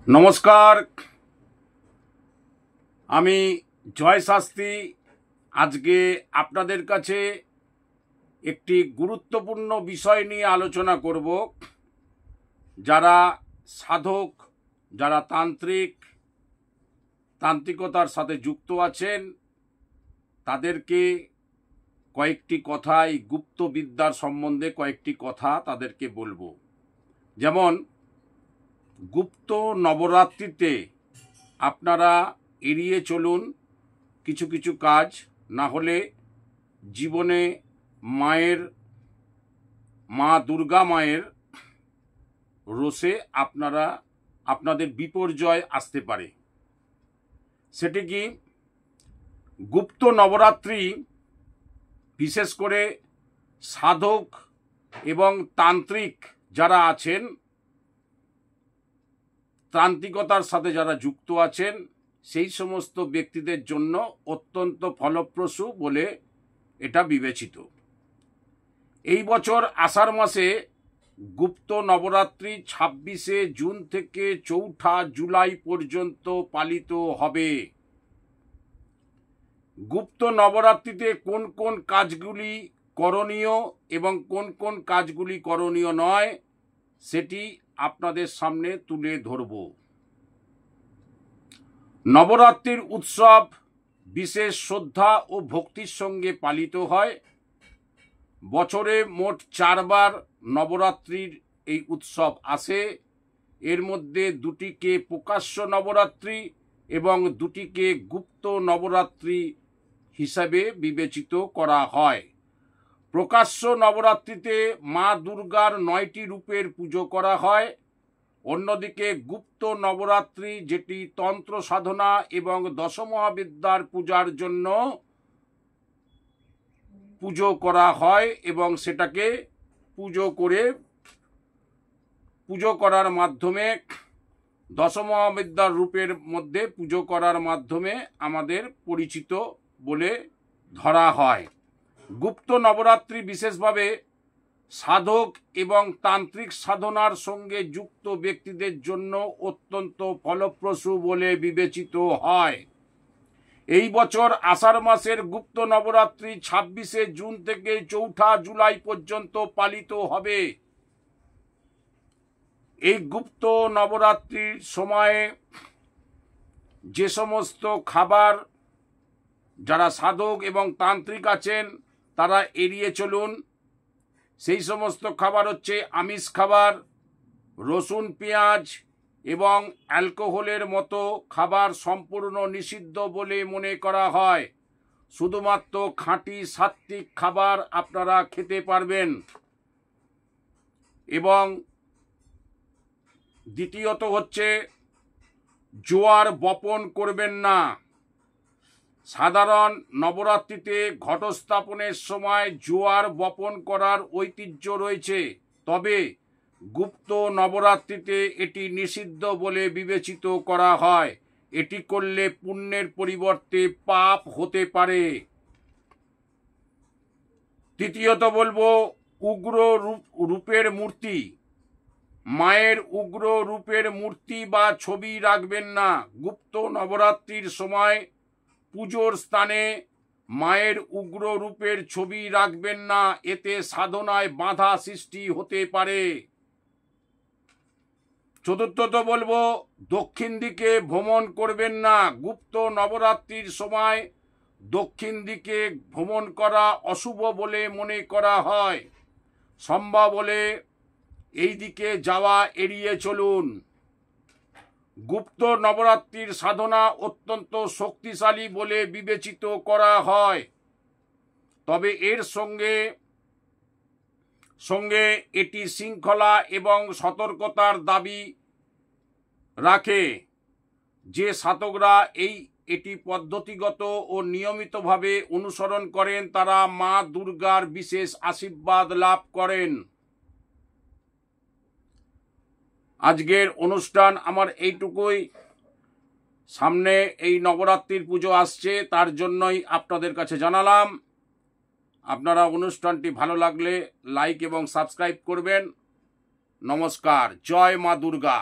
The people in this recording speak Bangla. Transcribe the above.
নমস্কার, আমি জয় শাস্ত্রী। আজকে আপনাদের কাছে একটি গুরুত্বপূর্ণ বিষয় নিয়ে আলোচনা করব। যারা সাধক, যারা তান্ত্রিকতার সাথে যুক্ত আছেন, তাদেরকে কয়েকটি কথা, এই গুপ্ত বিদ্যার সম্বন্ধে কয়েকটি কথা তাদেরকে বলবো। যেমন গুপ্ত নবরাত্রিতে আপনারা এড়িয়ে চলুন কিছু কিছু কাজ, না হলে জীবনে মা দুর্গা মায়ের রোষে আপনাদের বিপর্যয় আসতে পারে। সেটি কি, গুপ্ত নবরাত্রি বিশেষ করে সাধক এবং তান্ত্রিক যারা আছেন, তান্ত্রিকতার সাথে যারা যুক্ত আছেন, সেই সমস্ত ব্যক্তিদের জন্য অত্যন্ত ফলপ্রসূ বলে এটা বিবেচিত। এই বছর আষাঢ় মাসে গুপ্ত নবরাত্রি 26শে জুন থেকে 4ঠা জুলাই পর্যন্ত পালিত হবে। গুপ্ত নবরাত্রিতে কোন কোন কাজগুলি করণীয় এবং কোন কোন কাজগুলি করণীয় নয়, সেটি আপনাদের সামনে তুলে ধরব। নবরাত্রির উৎসব বিশেষ শ্রদ্ধা ও ভক্তির সঙ্গে পালিত হয়। বছরে মোট 4বার নবরাত্রির এই উৎসব আসে। এর মধ্যে 2টিকে প্রকাশ্য নবরাত্রি এবং 2টিকে গুপ্ত নবরাত্রি হিসাবে বিবেচিত করা হয়। প্রকাশ্য নবরাত্রিতে মা দুর্গার 9টি রূপের পুজো করা হয়। অন্যদিকে গুপ্ত নবরাত্রি, যেটি তন্ত্র সাধনা এবং দশমহাবিদ্যার পূজার জন্য পুজো করা হয় এবং সেটাকে পুজো করার মাধ্যমে, দশমহাবিদ্যার রূপের মধ্যে পুজো করার মাধ্যমে আমাদের পরিচিত বলে ধরা হয়। গুপ্ত নবরাত্রি বিশেষভাবে সাধক এবং তান্ত্রিক সাধনার সঙ্গে যুক্ত ব্যক্তিদের জন্য অত্যন্ত ফলপ্রসূ বলে বিবেচিত হয়। এই বছর আষাঢ় মাসের গুপ্ত নবরাত্রি 26শে জুন থেকে 4ঠা জুলাই পর্যন্ত পালিত হবে। এই গুপ্ত নবরাত্রির সময়ে যে সমস্ত খাবার যারা সাধক এবং তান্ত্রিক আছেন তারা এড়িয়ে চলুন। সেই সমস্ত খাবার হচ্ছে আমিষ খাবার, রসুন, পেঁয়াজ এবং অ্যালকোহলের মতো খাবার সম্পূর্ণ নিষিদ্ধ বলে মনে করা হয়। শুধুমাত্র খাঁটি সাত্ত্বিক খাবার আপনারা খেতে পারবেন। এবং দ্বিতীয়ত হচ্ছে, জোয়ার বপন করবেন না। সাধারণ নবরাত্রিতে ঘটস্থাপনের সময় জোয়ার বপন করার ঐতিহ্য রয়েছে, তবে গুপ্ত নবরাত্রিতে এটি নিষিদ্ধ বলে বিবেচিত করা হয়। এটি করলে পুণ্যের পরিবর্তে পাপ হতে পারে। তৃতীয়ত বলবো, উগ্র রূপের মূর্তি, মায়ের উগ্র রূপের মূর্তি বা ছবি রাখবেন না। গুপ্ত নবরাত্রির সময় পুজোর স্থানে মায়ের উগ্র রূপের ছবি রাখবেন না, এতে সাধনায় বাধা সৃষ্টি হতে পারে। চতুর্থত বলবো, দক্ষিণ দিকে ভ্রমণ করবেন না। গুপ্ত নবরাত্রির সময় দক্ষিণ দিকে ভ্রমণ করা অশুভ বলে মনে করা হয়। সম্ভব হলে এই দিকে যাওয়া এড়িয়ে চলুন। গুপ্ত নবরাত্রির সাধনা অত্যন্ত শক্তিশালী বলে বিবেচিত করা হয়, তবে এর সঙ্গে এটি শৃঙ্খলা এবং সতর্কতার দাবি রাখে। যে সাধকরা এটি পদ্ধতিগত ও নিয়মিতভাবে অনুসরণ করেন তারা মা দুর্গার বিশেষ আশীর্বাদ লাভ করেন। আজকের অনুষ্ঠান আমার এইটুকুই। সামনে এই নবরাত্রির পুজো আসছে, তার জন্যই আপনাদের কাছে জানালাম। আপনারা অনুষ্ঠানটি ভালো লাগলে লাইক এবং সাবস্ক্রাইব করবেন। নমস্কার। জয় মা দুর্গা।